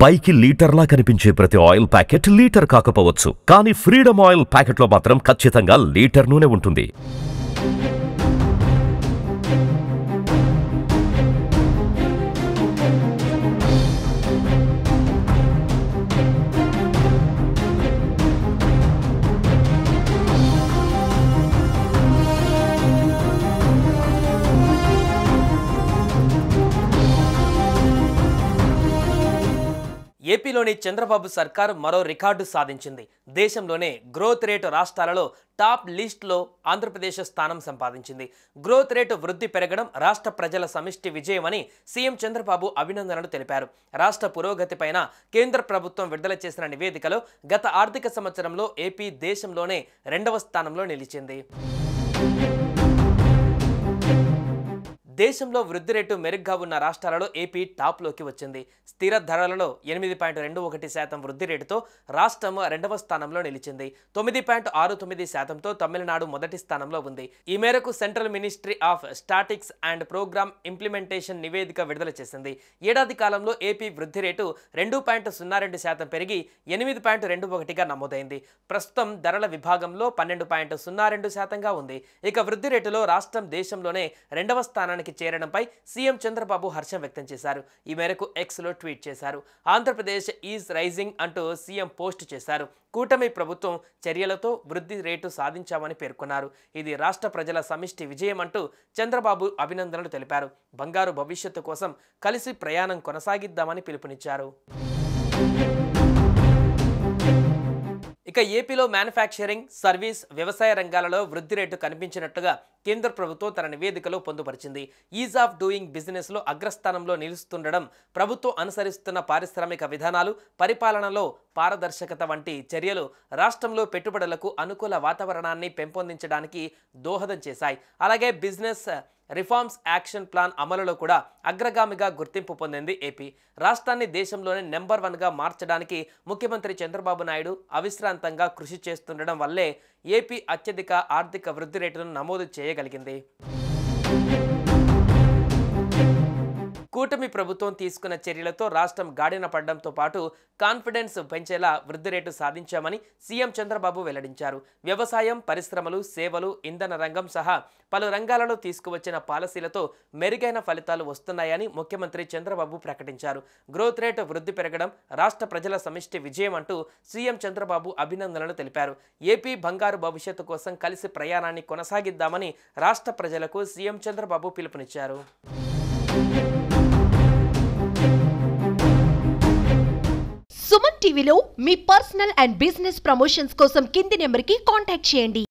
పైకి లీటర్లా కనిపించే ప్రతి ఆయిల్ ప్యాకెట్ లీటర్ కాకపోవచ్చు, కానీ ఫ్రీడమ్ ఆయిల్ ప్యాకెట్లో మాత్రం ఖచ్చితంగా లీటర్ నూనె ఉంటుంది. ఏపీలోని చంద్రబాబు సర్కార్ మరో రికార్డు సాధించింది. దేశంలోనే గ్రోత్ రేటు రాష్ట్రాలలో టాప్ లిస్టులో ఆంధ్రప్రదేశ్ స్థానం సంపాదించింది. గ్రోత్ రేటు వృద్ధి పెరగడం రాష్ట్ర ప్రజల సమిష్టి విజయమని సీఎం చంద్రబాబు అభినందనలు తెలిపారు. రాష్ట్ర పురోగతిపైన కేంద్ర ప్రభుత్వం విడుదల చేసిన నివేదికలో గత ఆర్థిక సంవత్సరంలో ఏపీ దేశంలోనే 2వ స్థానంలో నిలిచింది. దేశంలో వృద్ధి రేటు మెరుగ్గా ఉన్న రాష్ట్రాలలో ఏపీ టాప్లోకి వచ్చింది. స్థిర ధరలలో 8.21% వృద్ధి రేటుతో రాష్ట్రం 2వ స్థానంలో నిలిచింది. 9.69%తో తమిళనాడు మొదటి స్థానంలో ఉంది. ఈ మేరకు central ministry of statics and programme implementation నివేదిక విడుదల చేసింది. ఏడాది కాలంలో ఏపీ వృద్ధి రేటు 2.02% పెరిగి 8.21గా నమోదైంది. ప్రస్తుతం ధరల విభాగంలో 12.02%గా ఉంది. ఇక వృద్ధి రేటులో రాష్ట్రం దేశంలోనే 2వ స్థానానికి చేరడంపై సీఎం చంద్రబాబు హర్షం వ్యక్తం చేశారు. ఈ మేరకు ఎక్స్లో ట్వీట్ చేశారు. ఆంధ్రప్రదేశ్ ఈజ్ రైజింగ్ అంటూ సీఎం పోస్ట్ చేశారు. కూటమి ప్రభుత్వం చర్యలతో వృద్ధి రేటు సాధించామని పేర్కొన్నారు. ఇది రాష్ట్ర ప్రజల సమిష్టి విజయం అంటూ చంద్రబాబు అభినందనలు తెలిపారు. బంగారు భవిష్యత్తు కోసం కలిసి ప్రయాణం కొనసాగిద్దామని పిలుపునిచ్చారు. ఇక ఏపీలో మ్యానుఫ్యాక్చరింగ్, సర్వీస్, వ్యవసాయ రంగాలలో వృద్ధి రేటు కనిపించినట్లుగా కేంద్ర ప్రభుత్వం తన నివేదికలో పొందుపరిచింది. ఈజ్ ఆఫ్ డూయింగ్ బిజినెస్లో అగ్రస్థానంలో నిలుస్తుండడం, ప్రభుత్వం అనుసరిస్తున్న పారిశ్రామిక విధానాలు, పరిపాలనలో పారదర్శకత వంటి చర్యలు రాష్ట్రంలో పెట్టుబడులకు అనుకూల వాతావరణాన్ని పెంపొందించడానికి దోహదం చేశాయి. అలాగే బిజినెస్ రిఫార్మ్స్ యాక్షన్ ప్లాన్ అమలులో కూడా అగ్రగామిగా గుర్తింపు పొందింది ఏపీ. రాష్ట్రాన్ని దేశంలోనే నెంబర్ 1గా మార్చడానికి ముఖ్యమంత్రి చంద్రబాబు నాయుడు అవిశ్రాంతంగా కృషి చేస్తుండడం వల్లే ఏపీ అత్యధిక ఆర్థిక వృద్ధి రేటును నమోదు చేయగలిగింది. కూటమి ప్రభుత్వం తీసుకున్న చర్యలతో రాష్ట్రం గాడిన పడడంతో పాటు కాన్ఫిడెన్స్ పెంచేలా వృద్ధి రేటు సాధించామని సీఎం చంద్రబాబు వెల్లడించారు. వ్యవసాయం, పరిశ్రమలు, సేవలు, ఇంధన రంగం సహా పలు రంగాలలో తీసుకువచ్చిన పాలసీలతో మెరుగైన ఫలితాలు వస్తున్నాయని ముఖ్యమంత్రి చంద్రబాబు ప్రకటించారు. గ్రోత్ రేటు వృద్ధి పెరగడం రాష్ట్ర ప్రజల సమిష్టి విజయం అంటూ సీఎం చంద్రబాబు అభినందనలు తెలిపారు. ఏపీ బంగారు భవిష్యత్తు కోసం కలిసి ప్రయాణాన్ని కొనసాగిద్దామని రాష్ట్ర ప్రజలకు సీఎం చంద్రబాబు పిలుపునిచ్చారు. సుమన్ టీవీలో మీ పర్సనల్ అండ్ బిజినెస్ ప్రమోషన్స్ కోసం కింది నెంబర్కి కాంటాక్ట్ చేయండి.